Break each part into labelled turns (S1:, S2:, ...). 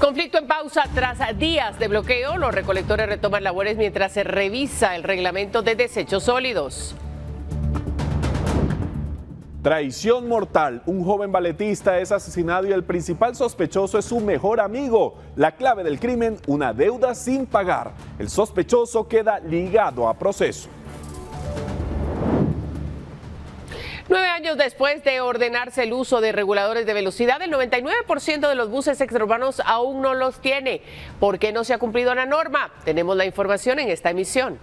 S1: Conflicto en pausa tras días de bloqueo. Los recolectores retoman labores mientras se revisa el reglamento de desechos sólidos.
S2: Traición mortal. Un joven balletista es asesinado y el principal sospechoso es su mejor amigo. La clave del crimen, una deuda sin pagar. El sospechoso queda ligado a proceso.
S1: 9 años después de ordenarse el uso de reguladores de velocidad, el 99% de los buses extraurbanos aún no los tiene. ¿Por qué no se ha cumplido la norma? Tenemos la información en esta emisión.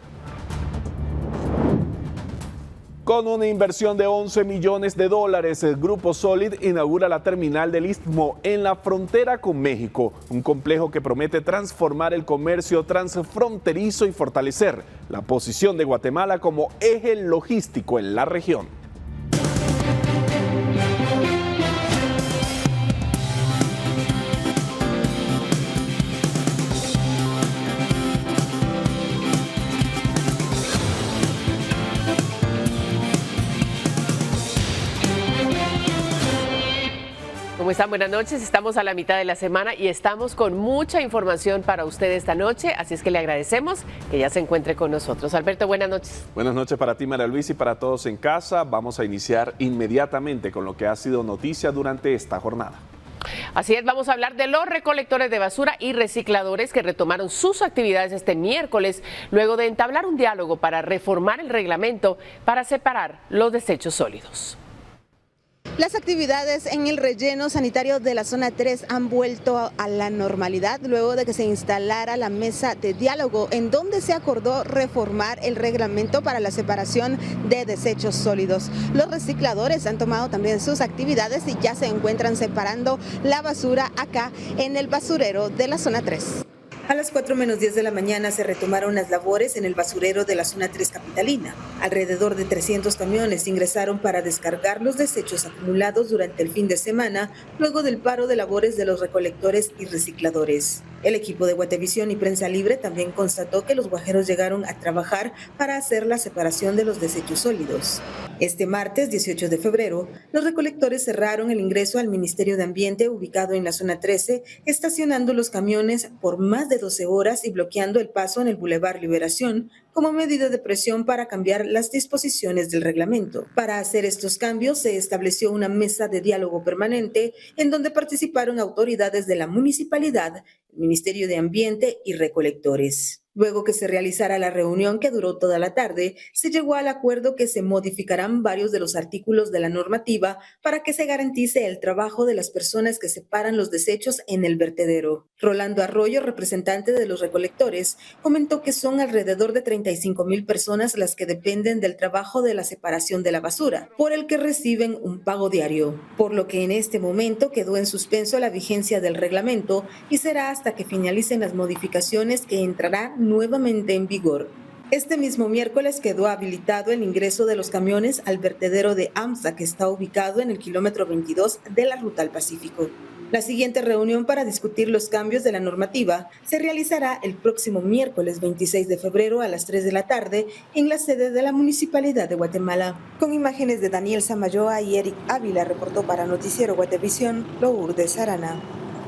S2: Con una inversión de $11 millones, el Grupo Solid inaugura la terminal del Istmo en la frontera con México, un complejo que promete transformar el comercio transfronterizo y fortalecer la posición de Guatemala como eje logístico en la región.
S1: ¿Cómo están? Buenas noches. Estamos a la mitad de la semana y estamos con mucha información para usted esta noche, así es que le agradecemos que ya se encuentre con nosotros. Alberto, buenas noches.
S2: Buenas noches para ti, María Luisa, y para todos en casa. Vamos a iniciar inmediatamente con lo que ha sido noticia durante esta jornada.
S1: Así es, vamos a hablar de los recolectores de basura y recicladores que retomaron sus actividades este miércoles luego de entablar un diálogo para reformar el reglamento para separar los desechos sólidos.
S3: Las actividades en el relleno sanitario de la zona 3 han vuelto a la normalidad luego de que se instalara la mesa de diálogo en donde se acordó reformar el reglamento para la separación de desechos sólidos. Los recicladores han tomado también sus actividades y ya se encuentran separando la basura acá en el basurero de la zona 3. A las 4:10 de la mañana se retomaron las labores en el basurero de la zona 3 capitalina. Alrededor de 300 camiones ingresaron para descargar los desechos acumulados durante el fin de semana, luego del paro de labores de los recolectores y recicladores. El equipo de Guatevisión y Prensa Libre también constató que los guajeros llegaron a trabajar para hacer la separación de los desechos sólidos. Este martes 18 de febrero, los recolectores cerraron el ingreso al Ministerio de Ambiente ubicado en la zona 13, estacionando los camiones por más de 12 horas y bloqueando el paso en el Boulevard Liberación como medida de presión para cambiar las disposiciones del reglamento. Para hacer estos cambios se estableció una mesa de diálogo permanente en donde participaron autoridades de la municipalidad, el Ministerio de Ambiente y recolectores. Luego que se realizara la reunión que duró toda la tarde, se llegó al acuerdo que se modificarán varios de los artículos de la normativa para que se garantice el trabajo de las personas que separan los desechos en el vertedero. Rolando Arroyo, representante de los recolectores, comentó que son alrededor de 35,000 personas las que dependen del trabajo de la separación de la basura, por el que reciben un pago diario, por lo que en este momento quedó en suspenso la vigencia del reglamento y será hasta que finalicen las modificaciones que entrarán nuevamente en vigor. Este mismo miércoles quedó habilitado el ingreso de los camiones al vertedero de AMSA, que está ubicado en el kilómetro 22 de la Ruta al Pacífico. La siguiente reunión para discutir los cambios de la normativa se realizará el próximo miércoles 26 de febrero a las 3 de la tarde en la sede de la Municipalidad de Guatemala. Con imágenes de Daniel Samayoa y Eric Ávila, reportó para Noticiero Guatevisión, Lourdes Arana.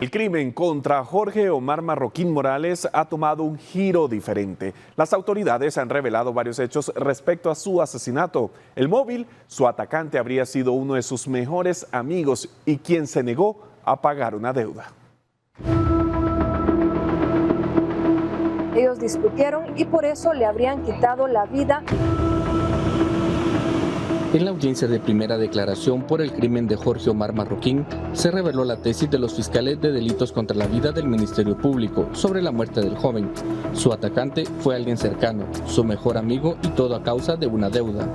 S2: El crimen contra Jorge Omar Marroquín Morales ha tomado un giro diferente. Las autoridades han revelado varios hechos respecto a su asesinato. El móvil, su atacante habría sido uno de sus mejores amigos y quien se negó a pagar una deuda.
S4: Ellos discutieron y por eso le habrían quitado la vida.
S5: En la audiencia de primera declaración por el crimen de Jorge Omar Marroquín, se reveló la tesis de los fiscales de delitos contra la vida del Ministerio Público sobre la muerte del joven. Su atacante fue alguien cercano, su mejor amigo y todo a causa de una deuda.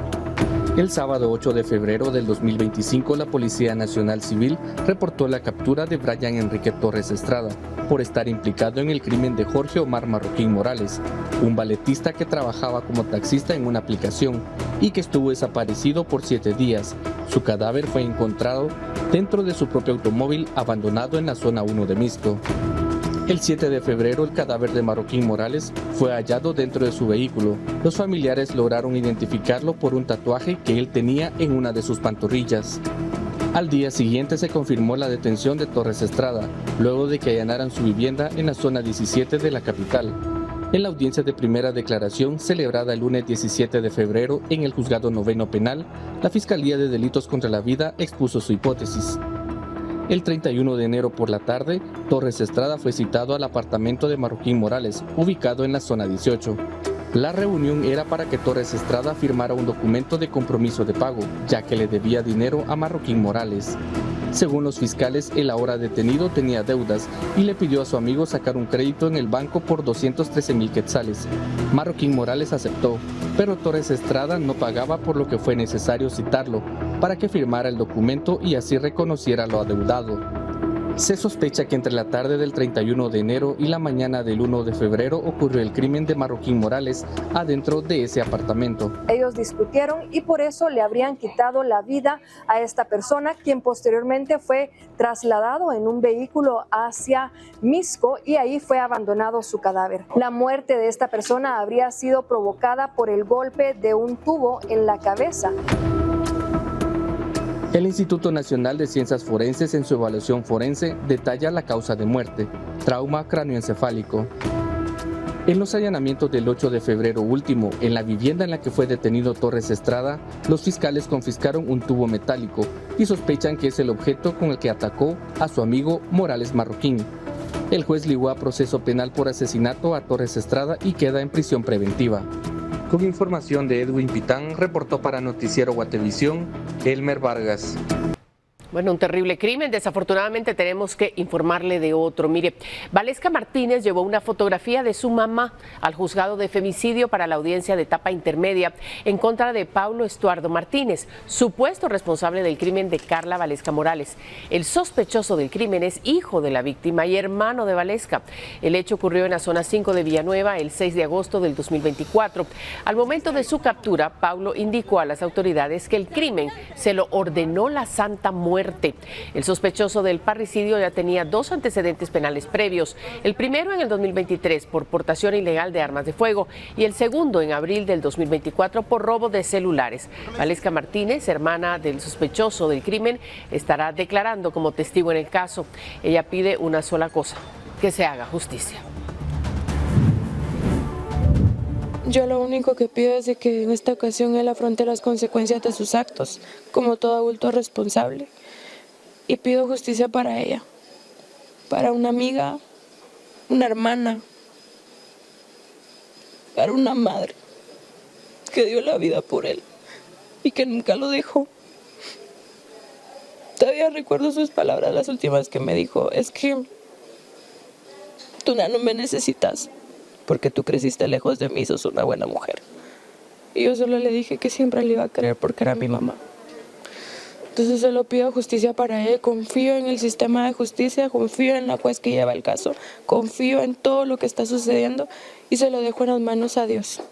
S5: El sábado 8 de febrero del 2025, la Policía Nacional Civil reportó la captura de Brian Enrique Torres Estrada por estar implicado en el crimen de Jorge Omar Marroquín Morales, un balletista que trabajaba como taxista en una aplicación y que estuvo desaparecido por 7 días. Su cadáver fue encontrado dentro de su propio automóvil abandonado en la zona 1 de Mixto. El 7 de febrero, el cadáver de Marroquín Morales fue hallado dentro de su vehículo. Los familiares lograron identificarlo por un tatuaje que él tenía en una de sus pantorrillas. Al día siguiente se confirmó la detención de Torres Estrada, luego de que allanaran su vivienda en la zona 17 de la capital. En la audiencia de primera declaración, celebrada el lunes 17 de febrero en el Juzgado Noveno Penal, la Fiscalía de Delitos contra la Vida expuso su hipótesis. El 31 de enero por la tarde, Torres Estrada fue citado al apartamento de Marroquín Morales, ubicado en la zona 18. La reunión era para que Torres Estrada firmara un documento de compromiso de pago, ya que le debía dinero a Marroquín Morales. Según los fiscales, el ahora detenido tenía deudas y le pidió a su amigo sacar un crédito en el banco por 213,000 quetzales. Marroquín Morales aceptó, pero Torres Estrada no pagaba, por lo que fue necesario citarlo para que firmara el documento y así reconociera lo adeudado. Se sospecha que entre la tarde del 31 de enero y la mañana del 1 de febrero ocurrió el crimen de Marroquín Morales adentro de ese apartamento.
S4: Ellos discutieron y por eso le habrían quitado la vida a esta persona, quien posteriormente fue trasladado en un vehículo hacia Misco y ahí fue abandonado su cadáver. La muerte de esta persona habría sido provocada por el golpe de un tubo en la cabeza.
S5: El Instituto Nacional de Ciencias Forenses en su evaluación forense detalla la causa de muerte, trauma cráneoencefálico. En los allanamientos del 8 de febrero último, en la vivienda en la que fue detenido Torres Estrada, los fiscales confiscaron un tubo metálico y sospechan que es el objeto con el que atacó a su amigo Morales Marroquín. El juez ligó a proceso penal por asesinato a Torres Estrada y queda en prisión preventiva. Con información de Edwin Pitán, reportó para Noticiero Guatevisión, Elmer Vargas.
S1: Bueno, un terrible crimen. Desafortunadamente tenemos que informarle de otro. Mire, Valesca Martínez llevó una fotografía de su mamá al juzgado de femicidio para la audiencia de etapa intermedia en contra de Paulo Estuardo Martínez, supuesto responsable del crimen de Carla Valesca Morales. El sospechoso del crimen es hijo de la víctima y hermano de Valesca. El hecho ocurrió en la zona 5 de Villanueva el 6 de agosto del 2024. Al momento de su captura, Paulo indicó a las autoridades que el crimen se lo ordenó la Santa Muerte. El sospechoso del parricidio ya tenía 2 antecedentes penales previos, el primero en el 2023 por portación ilegal de armas de fuego y el segundo en abril del 2024 por robo de celulares. Valesca Martínez, hermana del sospechoso del crimen, estará declarando como testigo en el caso. Ella pide una sola cosa, que se haga justicia.
S6: Yo lo único que pido es de que en esta ocasión él afronte las consecuencias de sus actos, como todo adulto responsable. Y pido justicia para ella, para una amiga, una hermana, para una madre que dio la vida por él y que nunca lo dejó. Todavía recuerdo sus palabras, las últimas que me dijo, es que tú ya no me necesitas porque tú creciste lejos de mí, sos una buena mujer. Y yo solo le dije que siempre le iba a querer porque era mi mamá. Entonces solo pido justicia para él, confío en el sistema de justicia, confío en la juez que lleva el caso, confío en todo lo que está sucediendo y se lo dejo en las manos a Dios.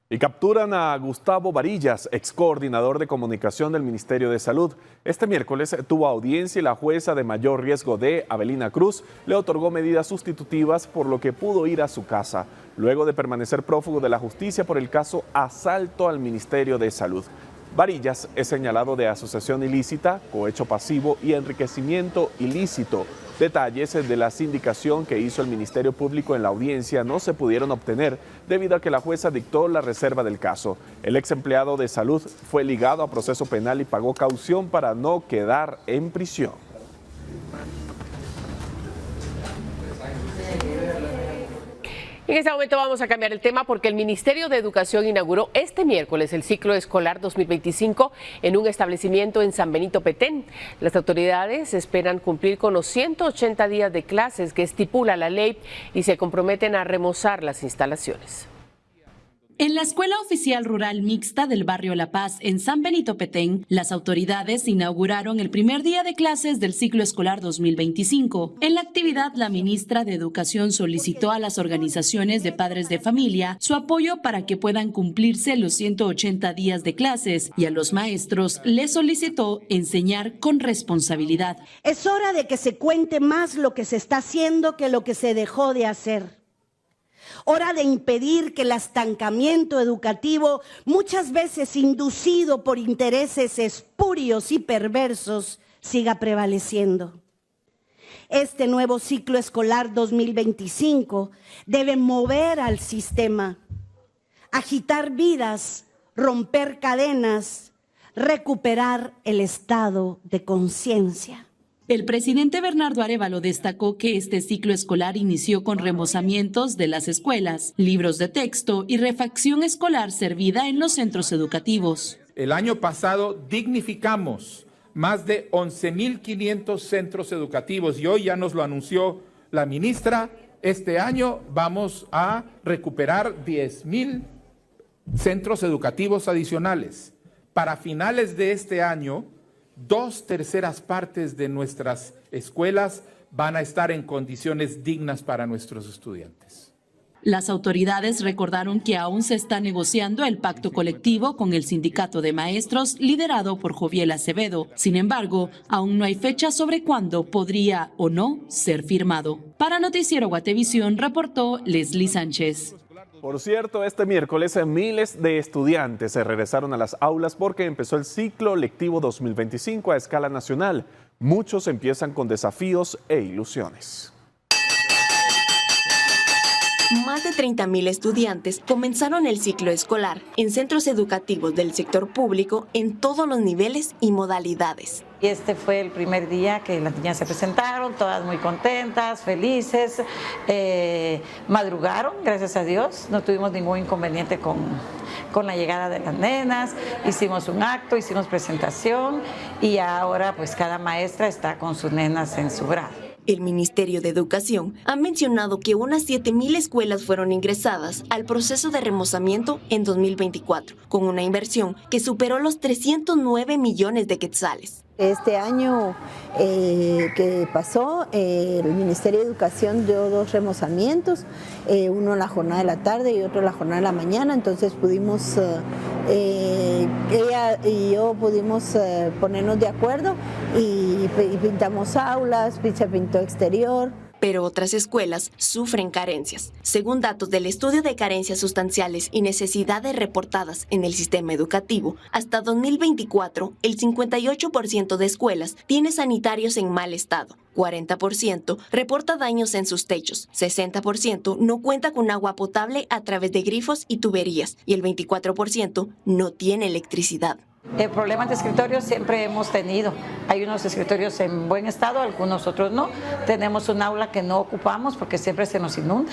S2: Y capturan a Gustavo Varillas, ex coordinador de comunicación del Ministerio de Salud. Este miércoles tuvo audiencia y la jueza de mayor riesgo D, Abelina Cruz, le otorgó medidas sustitutivas por lo que pudo ir a su casa, luego de permanecer prófugo de la justicia por el caso asalto al Ministerio de Salud. Varillas es señalado de asociación ilícita, cohecho pasivo y enriquecimiento ilícito. Detalles de la sindicación que hizo el Ministerio Público en la audiencia no se pudieron obtener debido a que la jueza dictó la reserva del caso. El ex empleado de salud fue ligado a proceso penal y pagó caución para no quedar en prisión.
S1: En este momento vamos a cambiar el tema porque el Ministerio de Educación inauguró este miércoles el ciclo escolar 2025 en un establecimiento en San Benito, Petén. Las autoridades esperan cumplir con los 180 días de clases que estipula la ley y se comprometen a remozar las instalaciones.
S7: En la Escuela Oficial Rural Mixta del barrio La Paz, en San Benito, Petén, las autoridades inauguraron el primer día de clases del ciclo escolar 2025. En la actividad, la ministra de Educación solicitó a las organizaciones de padres de familia su apoyo para que puedan cumplirse los 180 días de clases y a los maestros les solicitó enseñar con responsabilidad.
S8: Es hora de que se cuente más lo que se está haciendo que lo que se dejó de hacer. Hora de impedir que el estancamiento educativo, muchas veces inducido por intereses espurios y perversos, siga prevaleciendo. Este nuevo ciclo escolar 2025 debe mover al sistema, agitar vidas, romper cadenas, recuperar el estado de conciencia.
S7: El presidente Bernardo Arévalo destacó que este ciclo escolar inició con remozamientos de las escuelas, libros de texto y refacción escolar servida en los centros educativos.
S9: El año pasado dignificamos más de 11.500 centros educativos y hoy ya nos lo anunció la ministra, este año vamos a recuperar 10.000 centros educativos adicionales. Para finales de este año, 2/3 partes de nuestras escuelas van a estar en condiciones dignas para nuestros estudiantes.
S7: Las autoridades recordaron que aún se está negociando el pacto colectivo con el sindicato de maestros liderado por Joviel Acevedo. Sin embargo, aún no hay fecha sobre cuándo podría o no ser firmado. Para Noticiero Guatevisión reportó Leslie Sánchez.
S2: Por cierto, este miércoles miles de estudiantes se regresaron a las aulas porque empezó el ciclo lectivo 2025 a escala nacional. Muchos empiezan con desafíos e ilusiones.
S10: Más de 30.000 estudiantes comenzaron el ciclo escolar en centros educativos del sector público en todos los niveles y modalidades.
S11: Este fue el primer día que las niñas se presentaron, todas muy contentas, felices, madrugaron, gracias a Dios, no tuvimos ningún inconveniente con la llegada de las nenas, hicimos un acto, hicimos presentación y ahora pues cada maestra está con sus nenas en su grado.
S10: El Ministerio de Educación ha mencionado que unas 7.000 escuelas fueron ingresadas al proceso de remozamiento en 2024, con una inversión que superó los 309 millones de quetzales.
S12: Este año que pasó, el Ministerio de Educación dio 2 remozamientos, uno en la jornada de la tarde y otro en la jornada de la mañana, entonces pudimos, ella y yo pudimos ponernos de acuerdo y pintamos aulas, se pintó exterior.
S10: Pero otras escuelas sufren carencias. Según datos del estudio de carencias sustanciales y necesidades reportadas en el sistema educativo, hasta 2024, el 58% de escuelas tiene sanitarios en mal estado, 40% reporta daños en sus techos, 60% no cuenta con agua potable a través de grifos y tuberías y el 24% no tiene electricidad.
S11: Problemas de escritorios siempre hemos tenido. Hay unos escritorios en buen estado, algunos otros no. Tenemos un aula que no ocupamos porque siempre se nos inunda.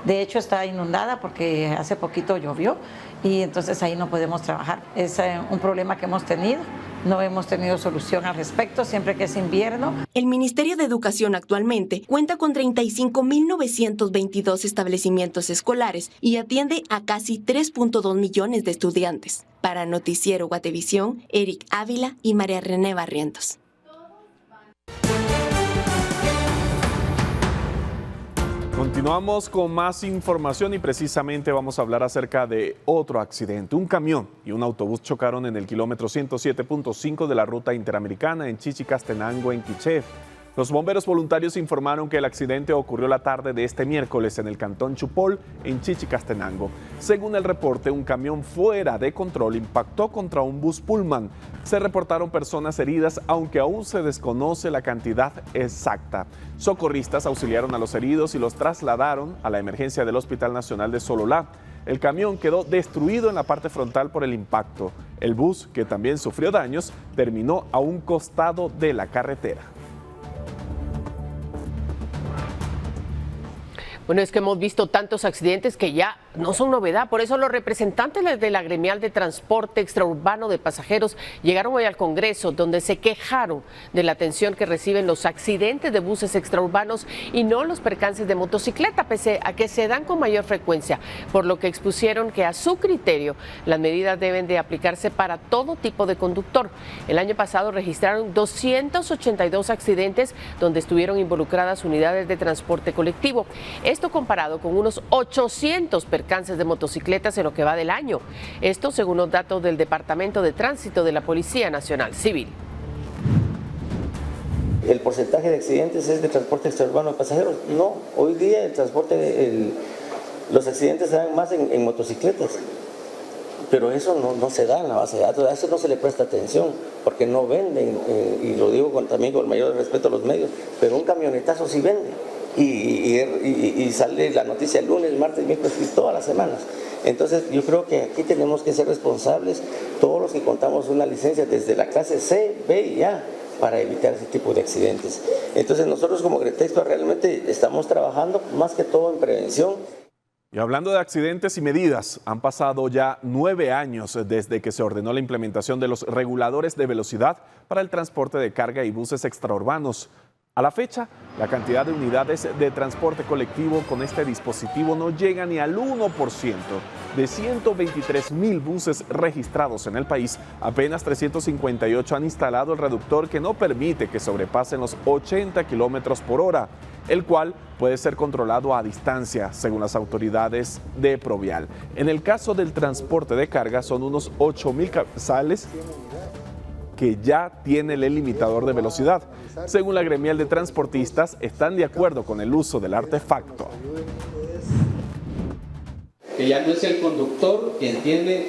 S11: De hecho está inundada porque hace poquito llovió y entonces ahí no podemos trabajar. Es un problema que hemos tenido. No hemos tenido solución al respecto siempre que es invierno.
S10: El Ministerio de Educación actualmente cuenta con 35.922 establecimientos escolares y atiende a casi 3.2 millones de estudiantes. Para Noticiero Guatevisión, Eric Ávila y María René Barrientos.
S2: Continuamos con más información y precisamente vamos a hablar acerca de otro accidente. Un camión y un autobús chocaron en el kilómetro 107.5 de la ruta interamericana en Chichicastenango, en Quiché. Los bomberos voluntarios informaron que el accidente ocurrió la tarde de este miércoles en el cantón Chupol, en Chichicastenango. Según el reporte, un camión fuera de control impactó contra un bus Pullman. Se reportaron personas heridas, aunque aún se desconoce la cantidad exacta. Socorristas auxiliaron a los heridos y los trasladaron a la emergencia del Hospital Nacional de Sololá. El camión quedó destruido en la parte frontal por el impacto. El bus, que también sufrió daños, terminó a un costado de la carretera.
S1: Bueno, es que hemos visto tantos accidentes que ya no son novedad. Por eso los representantes de la gremial de transporte extraurbano de pasajeros llegaron hoy al Congreso, donde se quejaron de la atención que reciben los accidentes de buses extraurbanos y no los percances de motocicleta, pese a que se dan con mayor frecuencia, por lo que expusieron que a su criterio las medidas deben de aplicarse para todo tipo de conductor. El año pasado registraron 282 accidentes donde estuvieron involucradas unidades de transporte colectivo. Esto comparado con unos 800 percances de motocicletas en lo que va del año. Esto según los datos del Departamento de Tránsito de la Policía Nacional Civil.
S13: ¿El porcentaje de accidentes es de transporte extraurbano de pasajeros? No, hoy día el transporte Los accidentes se dan más en motocicletas, pero eso no se da en la base de datos, a eso no se le presta atención, porque no venden, y lo digo también con el mayor respeto a los medios, pero un camionetazo sí vende, y sale la noticia el lunes, martes, miércoles y todas las semanas. Entonces yo creo que aquí tenemos que ser responsables, todos los que contamos una licencia desde la clase C, B y A, para evitar ese tipo de accidentes. Entonces nosotros como Gretexto realmente estamos trabajando más que todo en prevención.
S2: Y hablando de accidentes y medidas, han pasado ya 9 años desde que se ordenó la implementación de los reguladores de velocidad para el transporte de carga y buses extraurbanos. A la fecha, la cantidad de unidades de transporte colectivo con este dispositivo no llega ni al 1%. De 123,000 buses registrados en el país, apenas 358 han instalado el reductor que no permite que sobrepasen los 80 kilómetros por hora, el cual puede ser controlado a distancia, según las autoridades de Provial. En el caso del transporte de carga, son unos 8,000 cabezales que ya tienen el limitador de velocidad. Según la gremial de transportistas, están de acuerdo con el uso del artefacto.
S14: Que ya no es el conductor quien tiene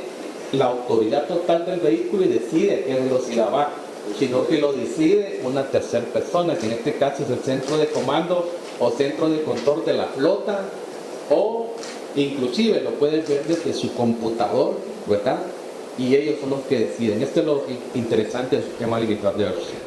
S14: la autoridad total del vehículo y decide a qué velocidad va, sino que lo decide una tercera persona, que en este caso es el centro de comando o centro de control de la flota, o inclusive lo pueden ver desde su computador, ¿verdad? Y ellos son los que deciden. Esto es lo interesante del sistema limitador de velocidad.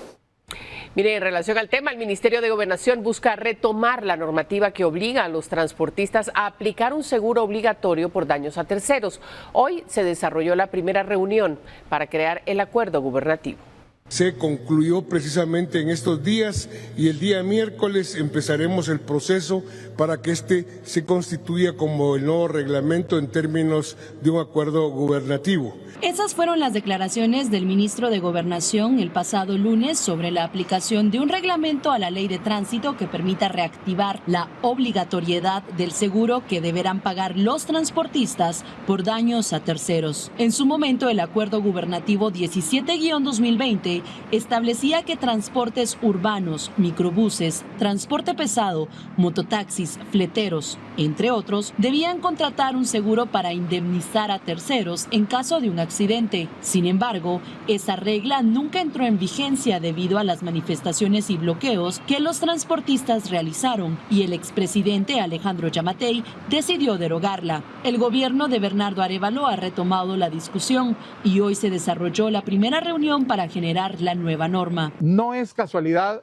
S1: Mire, en relación al tema, el Ministerio de Gobernación busca retomar la normativa que obliga a los transportistas a aplicar un seguro obligatorio por daños a terceros. Hoy se desarrolló la primera reunión para crear el acuerdo gubernativo.
S15: Se concluyó precisamente en estos días y el día miércoles empezaremos el proceso para que este se constituya como el nuevo reglamento en términos de un acuerdo gubernativo.
S7: Esas fueron las declaraciones del ministro de Gobernación el pasado lunes sobre la aplicación de un reglamento a la ley de tránsito que permita reactivar la obligatoriedad del seguro que deberán pagar los transportistas por daños a terceros. En su momento, el acuerdo gubernativo 17-2020 establecía que transportes urbanos, microbuses, transporte pesado, mototaxis, fleteros, entre otros, debían contratar un seguro para indemnizar a terceros en caso de un accidente. Sin embargo, esa regla nunca entró en vigencia debido a las manifestaciones y bloqueos que los transportistas realizaron y el expresidente Alejandro Yamatei decidió derogarla. El gobierno de Bernardo Arévalo ha retomado la discusión y hoy se desarrolló la primera reunión para generar la nueva norma.
S9: No es casualidad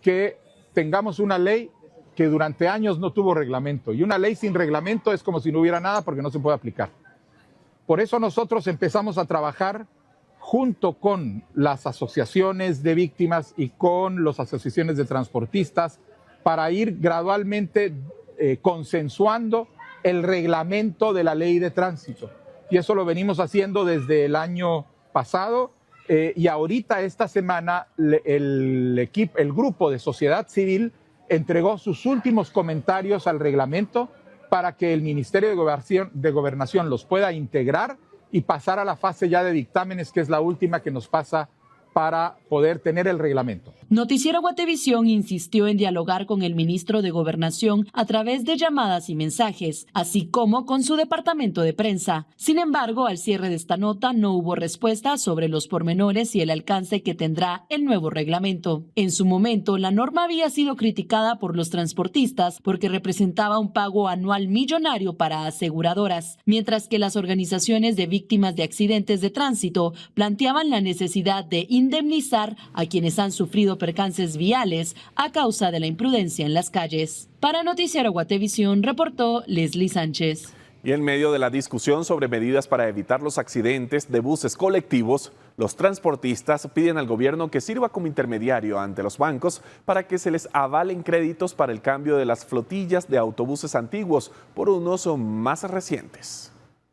S9: que tengamos una ley que durante años no tuvo reglamento, y una ley sin reglamento es como si no hubiera nada porque no se puede aplicar. Por eso nosotros empezamos a trabajar junto con las asociaciones de víctimas y con las asociaciones de transportistas para ir gradualmente consensuando el reglamento de la ley de tránsito. Y eso lo venimos haciendo desde el año pasado. Y ahorita, esta semana, el grupo de sociedad civil entregó sus últimos comentarios al reglamento para que el Ministerio de Gobernación los pueda integrar y pasar a la fase ya de dictámenes, que es la última que nos pasa para poder tener el reglamento.
S7: Noticiero Guatevisión insistió en dialogar con el ministro de Gobernación a través de llamadas y mensajes, así como con su departamento de prensa. Sin embargo, al cierre de esta nota no hubo respuesta sobre los pormenores y el alcance que tendrá el nuevo reglamento. En su momento, la norma había sido criticada por los transportistas porque representaba un pago anual millonario para aseguradoras, mientras que las organizaciones de víctimas de accidentes de tránsito planteaban la necesidad de indemnizar a quienes han sufrido percances viales a causa de la imprudencia en las calles. Para Noticiero Guatevisión, reportó Leslie Sánchez.
S2: Y en medio de la discusión sobre medidas para evitar los accidentes de buses colectivos, los transportistas piden al gobierno que sirva como intermediario ante los bancos para que se les avalen créditos para el cambio de las flotillas de autobuses antiguos por unos más recientes.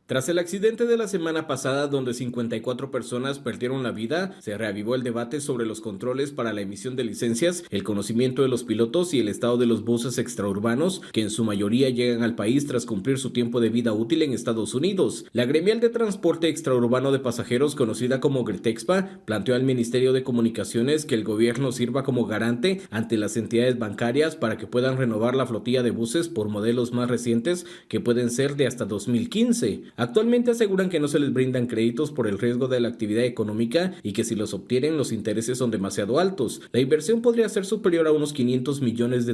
S16: Tras el accidente de la semana pasada donde 54 personas perdieron la vida, se reavivó el debate sobre los controles para la emisión de licencias, el conocimiento de los pilotos y el estado de los buses extraurbanos, que en su mayoría llegan al país tras cumplir su tiempo de vida útil en Estados Unidos. La gremial de transporte extraurbano de pasajeros, conocida como Gretexpa, planteó al Ministerio de Comunicaciones que el gobierno sirva como garante ante las entidades bancarias para que puedan renovar la flotilla de buses por modelos más recientes que pueden ser de hasta 2015. Actualmente aseguran que no se les brindan créditos por el riesgo de la actividad económica y que si los obtienen los intereses son demasiado altos. La inversión podría ser superior a unos $500 millones,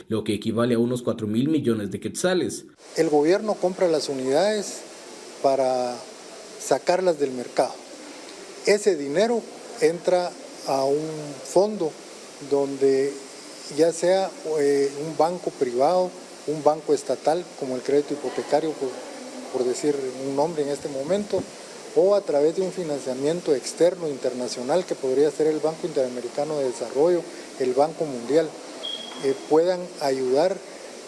S16: lo que equivale a unos 4,000 millones de quetzales.
S17: El gobierno compra las unidades para sacarlas del mercado. Ese dinero entra a un fondo donde ya sea un banco privado, un banco estatal como el crédito hipotecario, por decir un nombre en este momento, o a través de un financiamiento externo internacional que podría ser el Banco Interamericano de Desarrollo, el Banco Mundial, puedan ayudar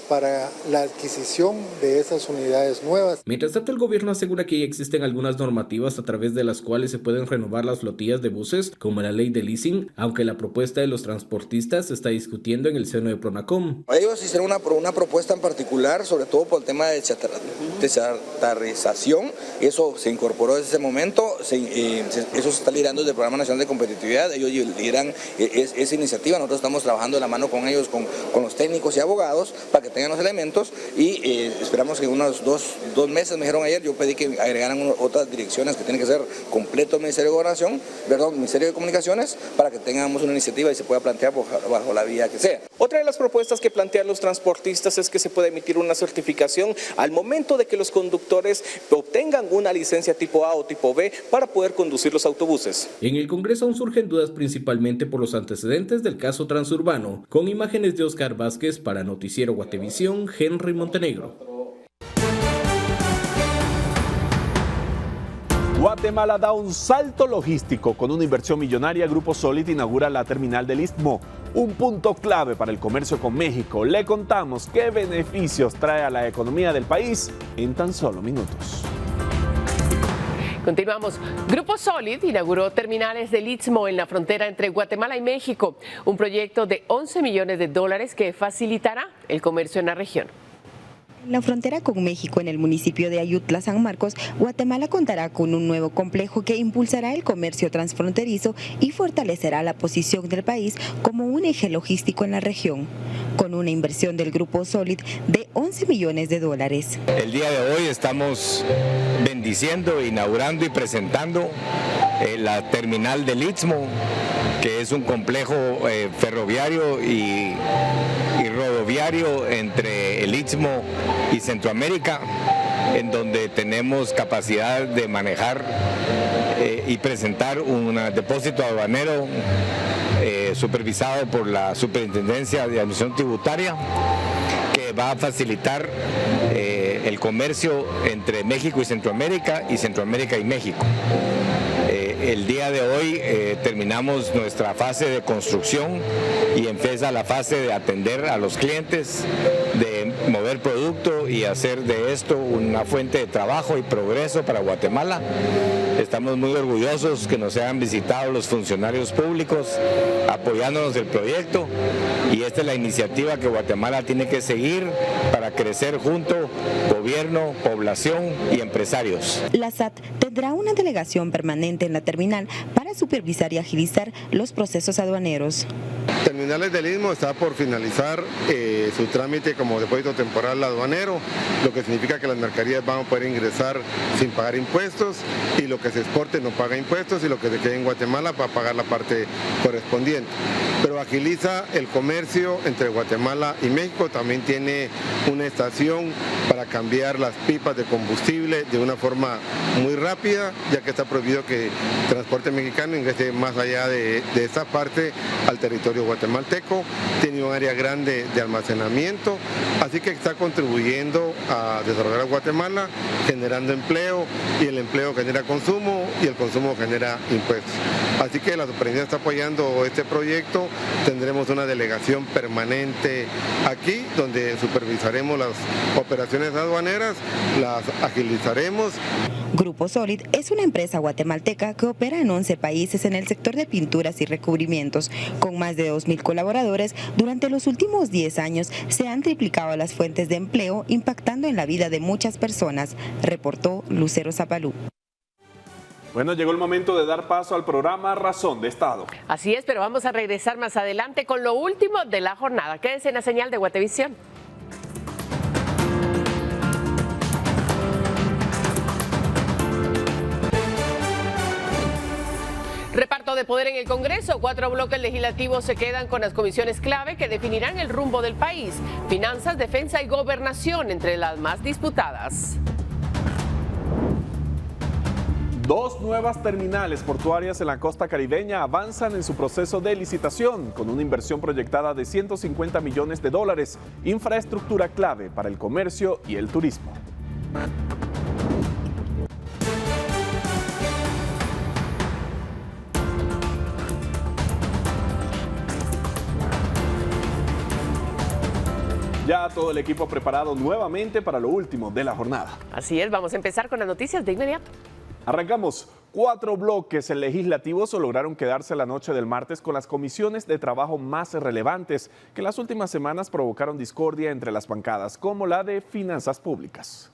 S17: para la adquisición de esas unidades nuevas.
S16: Mientras tanto, el gobierno asegura que ya existen algunas normativas a través de las cuales se pueden renovar las flotillas de buses, como la ley de leasing, aunque la propuesta de los transportistas se está discutiendo en el seno de Pronacom.
S18: Ellos hicieron una propuesta en particular, sobre todo por el tema de chatarrización. Eso se incorporó desde ese momento, eso se está liderando desde el Programa Nacional de Competitividad. Ellos lideran esa iniciativa. Nosotros estamos trabajando de la mano con ellos, con los técnicos y abogados, para que tengan los elementos y esperamos que en unos dos meses, me dijeron ayer, yo pedí que agregaran otras direcciones que tienen que ser completo el Ministerio de Gobernación, Ministerio de Comunicaciones, para que tengamos una iniciativa y se pueda plantear bajo la vía que sea.
S19: Otra de las propuestas que plantean los transportistas es que se pueda emitir una certificación al momento de que los conductores obtengan una licencia tipo A o tipo B para poder conducir los autobuses.
S16: En el Congreso aún surgen dudas principalmente por los antecedentes del caso transurbano. Con imágenes de Oscar Vázquez para Noticiero Guatevisión, Henry Montenegro.
S2: Guatemala da un salto logístico. Con una inversión millonaria, Grupo Solid inaugura la terminal del Istmo, un punto clave para el comercio con México. Le contamos qué beneficios trae a la economía del país en tan solo minutos.
S1: Continuamos. Grupo Solid inauguró terminales del Istmo en la frontera entre Guatemala y México, un proyecto de $11 millones que facilitará el comercio en la región.
S20: En la frontera con México, en el municipio de Ayutla, San Marcos, Guatemala contará con un nuevo complejo que impulsará el comercio transfronterizo y fortalecerá la posición del país como un eje logístico en la región, con una inversión del Grupo Solid de $11 millones.
S21: El día de hoy estamos bendiciendo, inaugurando y presentando la terminal del Istmo, que es un complejo ferroviario y rodoviario entre el Istmo y Centroamérica, en donde tenemos capacidad de manejar y presentar un depósito aduanero supervisado por la Superintendencia de Administración Tributaria, que va a facilitar el comercio entre México y Centroamérica y México. El día de hoy terminamos nuestra fase de construcción y empieza la fase de atender a los clientes, de mover producto y hacer de esto una fuente de trabajo y progreso para Guatemala. Estamos muy orgullosos que nos hayan visitado los funcionarios públicos apoyándonos del proyecto, y esta es la iniciativa que Guatemala tiene que seguir para crecer junto, gobierno, población y empresarios.
S20: La SAT tendrá una delegación permanente en la terminal para supervisar y agilizar los procesos aduaneros.
S22: Terminales del Istmo está por finalizar su trámite como depósito temporal aduanero, lo que significa que las mercaderías van a poder ingresar sin pagar impuestos, y lo que se exporte no paga impuestos, y lo que se quede en Guatemala va a pagar la parte correspondiente. Pero agiliza el comercio entre Guatemala y México. También tiene una estación para cambiar las pipas de combustible de una forma muy rápida, ya que está prohibido que el transporte mexicano ingrese más allá de esta parte al territorio guatemalteco. guatemalteco, tiene un área grande de almacenamiento, así que está contribuyendo a desarrollar a Guatemala, generando empleo, y el empleo genera consumo y el consumo genera impuestos. Así que la superintendencia está apoyando este proyecto. Tendremos una delegación permanente aquí donde supervisaremos las operaciones aduaneras, las agilizaremos.
S20: Grupo Solid es una empresa guatemalteca que opera en 11 países en el sector de pinturas y recubrimientos. Con más de 2.000 colaboradores, durante los últimos 10 años se han triplicado las fuentes de empleo, impactando en la vida de muchas personas, reportó Lucero Zapalú.
S2: Bueno, llegó el momento de dar paso al programa Razón de Estado.
S1: Así es, pero vamos a regresar más adelante con lo último de la jornada. Quédense en la señal de Guatevisión. Reparto de poder en el Congreso. 4 bloques legislativos se quedan con las comisiones clave que definirán el rumbo del país. Finanzas, defensa y gobernación entre las más disputadas.
S2: 2 nuevas terminales portuarias en la costa caribeña avanzan en su proceso de licitación con una inversión proyectada de $150 millones, infraestructura clave para el comercio y el turismo. Ya todo el equipo preparado nuevamente para lo último de la jornada.
S1: Así es, vamos a empezar con las noticias de inmediato.
S2: Arrancamos. 4 bloques legislativos lograron quedarse la noche del martes con las comisiones de trabajo más relevantes que en las últimas semanas provocaron discordia entre las bancadas, como la de Finanzas Públicas.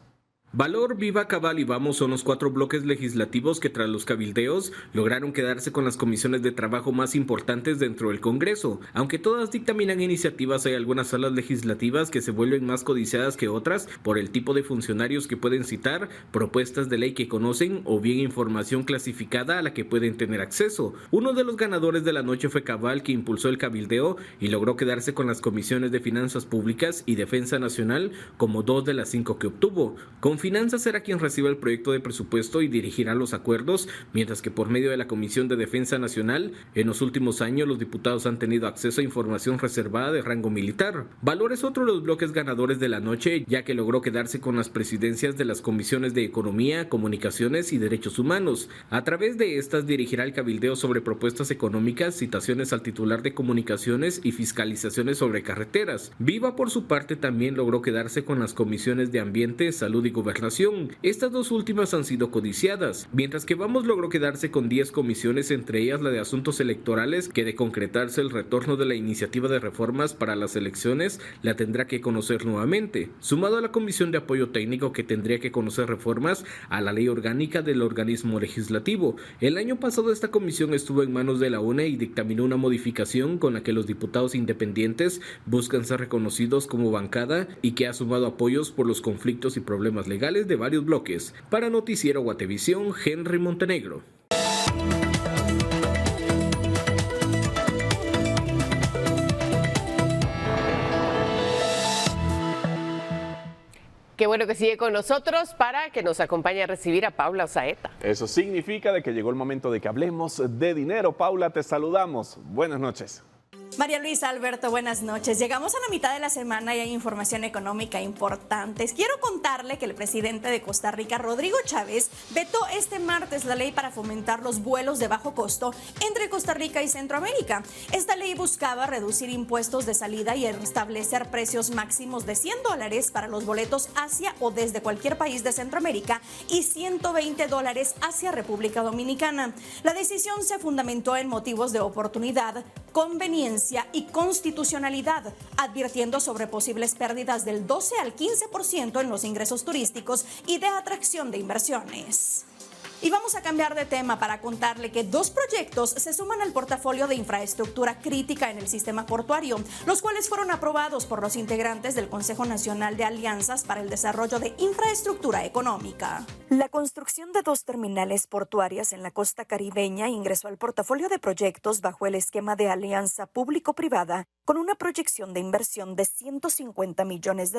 S16: Valor, Viva, Cabal y Vamos son los 4 bloques legislativos que tras los cabildeos lograron quedarse con las comisiones de trabajo más importantes dentro del Congreso. Aunque todas dictaminan iniciativas, hay algunas salas legislativas que se vuelven más codiciadas que otras por el tipo de funcionarios que pueden citar, propuestas de ley que conocen o bien información clasificada a la que pueden tener acceso. Uno de los ganadores de la noche fue Cabal, que impulsó el cabildeo y logró quedarse con las comisiones de Finanzas Públicas y Defensa Nacional como 2 de las 5 que obtuvo. Con Finanzas será quien reciba el proyecto de presupuesto y dirigirá los acuerdos, mientras que por medio de la Comisión de Defensa Nacional, en los últimos años los diputados han tenido acceso a información reservada de rango militar. Valor es otro de los bloques ganadores de la noche, ya que logró quedarse con las presidencias de las comisiones de Economía, Comunicaciones y Derechos Humanos. A través de estas dirigirá el cabildeo sobre propuestas económicas, citaciones al titular de Comunicaciones y fiscalizaciones sobre carreteras. Viva, por su parte, también logró quedarse con las comisiones de Ambiente, Salud y Gobernación. Estas 2 últimas han sido codiciadas, mientras que Vamos logró quedarse con 10 comisiones, entre ellas la de Asuntos Electorales, que de concretarse el retorno de la iniciativa de reformas para las elecciones, la tendrá que conocer nuevamente, sumado a la Comisión de Apoyo Técnico, que tendría que conocer reformas a la ley orgánica del organismo legislativo. El año pasado esta comisión estuvo en manos de la UNE y dictaminó una modificación con la que los diputados independientes buscan ser reconocidos como bancada y que ha sumado apoyos por los conflictos y problemas legales de varios bloques. Para Noticiero Guatevisión, Henry Montenegro.
S1: Qué bueno que sigue con nosotros para que nos acompañe a recibir a Paula Osaeta.
S2: Eso significa de que llegó el momento de que hablemos de dinero. Paula, te saludamos. Buenas noches.
S3: María Luisa, Alberto, buenas noches. Llegamos a la mitad de la semana y hay información económica importante. Quiero contarle que el presidente de Costa Rica, Rodrigo Chávez, vetó este martes la ley para fomentar los vuelos de bajo costo entre Costa Rica y Centroamérica. Esta ley buscaba reducir impuestos de salida y establecer precios máximos de $100 para los boletos hacia o desde cualquier país de Centroamérica y $120 hacia República Dominicana. La decisión se fundamentó en motivos de oportunidad, conveniencia y constitucionalidad, advirtiendo sobre posibles pérdidas del 12 al 15% en los ingresos turísticos y de atracción de inversiones. Y vamos a cambiar de tema para contarle que 2 proyectos se suman al portafolio de infraestructura crítica en el sistema portuario, los cuales fueron aprobados por los integrantes del Consejo Nacional de Alianzas para el Desarrollo de Infraestructura Económica. La construcción de 2 terminales portuarias en la costa caribeña ingresó al portafolio de proyectos bajo el esquema de alianza público-privada, con una proyección de inversión de $150 millones,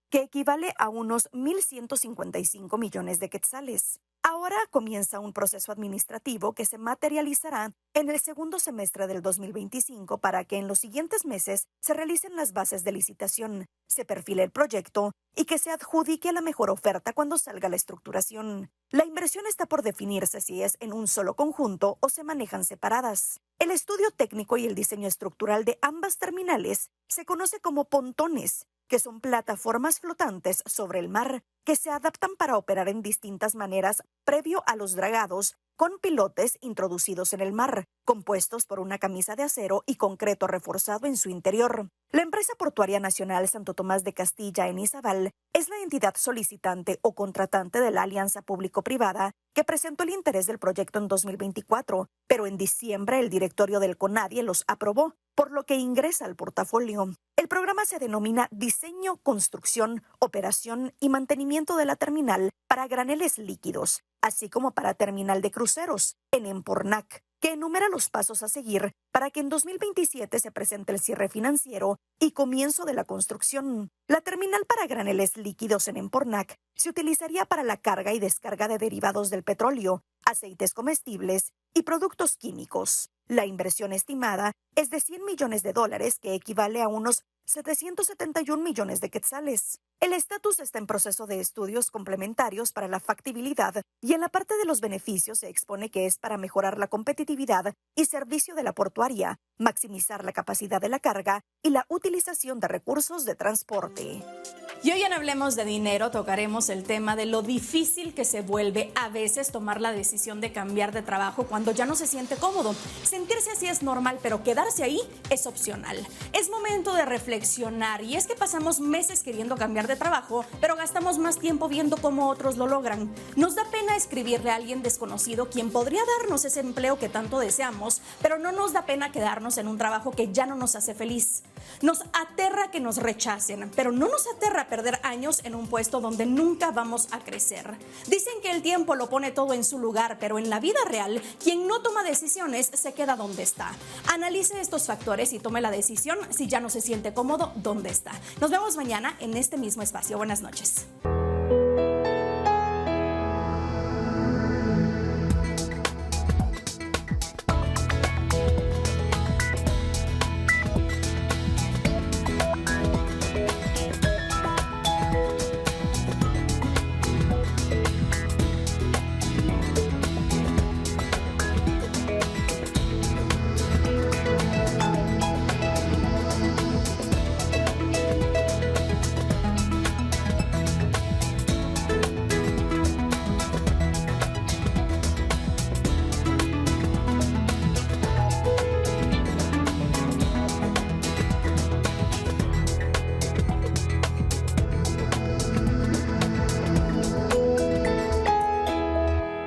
S3: que equivale a unos 1.155 millones de quetzales.
S4: Ahora comienza un proceso administrativo que se materializará en el segundo semestre del 2025 para que en los siguientes meses se realicen las bases de licitación, se perfile el proyecto y que se adjudique a la mejor oferta cuando salga la estructuración. La inversión está por definirse si es en un solo conjunto o se manejan separadas. El estudio técnico y el diseño estructural de ambas terminales se conoce como pontones, que son plataformas flotantes sobre el mar que se adaptan para operar en distintas maneras previo a los dragados con pilotes introducidos en el mar, compuestos por una camisa de acero y concreto reforzado en su interior. La empresa portuaria nacional Santo Tomás de Castilla en Izabal es la entidad solicitante o contratante de la alianza público-privada que presentó el interés del proyecto en 2024, pero en diciembre el directorio del CONADIE los aprobó, por lo que ingresa al portafolio. El programa se denomina Diseño, Construcción, Operación y Mantenimiento de la Terminal para Graneles Líquidos, así como para Terminal de Cruceros, en Empornac, que enumera los pasos a seguir para que en 2027 se presente el cierre financiero y comienzo de la construcción. La terminal para graneles líquidos en Empornac se utilizaría para la carga y descarga de derivados del petróleo, aceites comestibles y productos químicos. La inversión estimada es de $100 millones, que equivale a unos 771 millones de quetzales. El estatus está en proceso de estudios complementarios para la factibilidad y en la parte de los beneficios se expone que es para mejorar la competitividad y servicio de la portuaria, maximizar la capacidad de la carga y la utilización de recursos de transporte.
S3: Y hoy en Hablemos de Dinero tocaremos el tema de lo difícil que se vuelve a veces tomar la decisión de cambiar de trabajo cuando ya no se siente cómodo. Sentirse así es normal, pero quedarse ahí es opcional. Es momento de reflexionar y es que pasamos meses queriendo cambiar de trabajo, pero gastamos más tiempo viendo cómo otros lo logran. Nos da pena escribirle a alguien desconocido quien podría darnos ese empleo que tanto deseamos, pero no nos da pena quedarnos en un trabajo que ya no nos hace feliz. Nos aterra que nos rechacen, pero no nos aterra perder años en un puesto donde nunca vamos a crecer. Dicen que el tiempo lo pone todo en su lugar, pero en la vida real, quien no toma decisiones se queda donde está. Analice estos factores y tome la decisión si ya no se siente cómodo donde está. Nos vemos mañana en este mismo espacio. Buenas noches.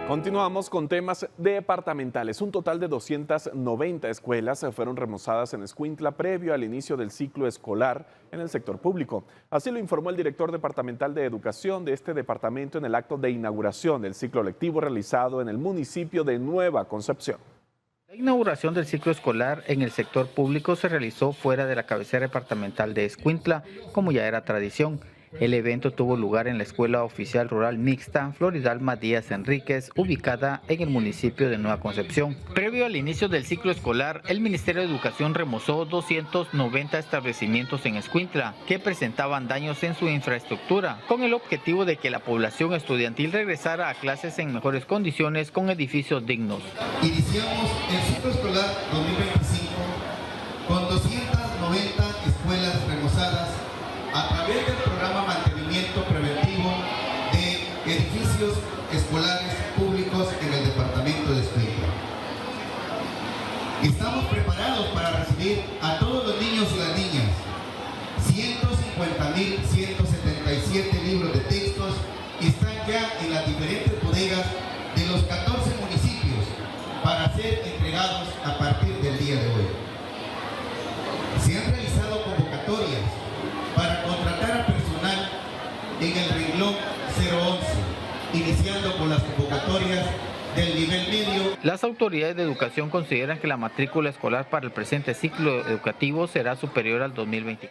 S2: Continuamos con temas departamentales. Un total de 290 escuelas fueron remozadas en Escuintla previo al inicio del ciclo escolar en el sector público. Así lo informó el director departamental de Educación de este departamento en el acto de inauguración del ciclo lectivo realizado en el municipio de Nueva Concepción.
S5: La inauguración del ciclo escolar en el sector público se realizó fuera de la cabecera departamental de Escuintla, como ya era tradición. El evento tuvo lugar en la Escuela Oficial Rural Mixta Floridalma Díaz Enríquez, ubicada en el municipio de Nueva Concepción. Previo al inicio del ciclo escolar, el Ministerio de Educación remozó 290 establecimientos en Escuintla que presentaban daños en su infraestructura, con el objetivo de que la población estudiantil regresara a clases en mejores condiciones con edificios dignos.
S23: Iniciamos el ciclo escolar 2025 con 290 escuelas remozadas a través del programa Mantenimiento Preventivo de Edificios Escolares Públicos en el departamento de Escuintla. Estamos preparados para recibir a todos los niños y las niñas. 150.177 libros de textos están ya en las diferentes bodegas de los 14 municipios para ser entregados a partir del día de hoy. Se han realizado convocatorias para contratar a personal en el renglón 011, iniciando con las convocatorias del nivel medio.
S5: Las autoridades de educación consideran que la matrícula escolar para el presente ciclo educativo será superior al 2024.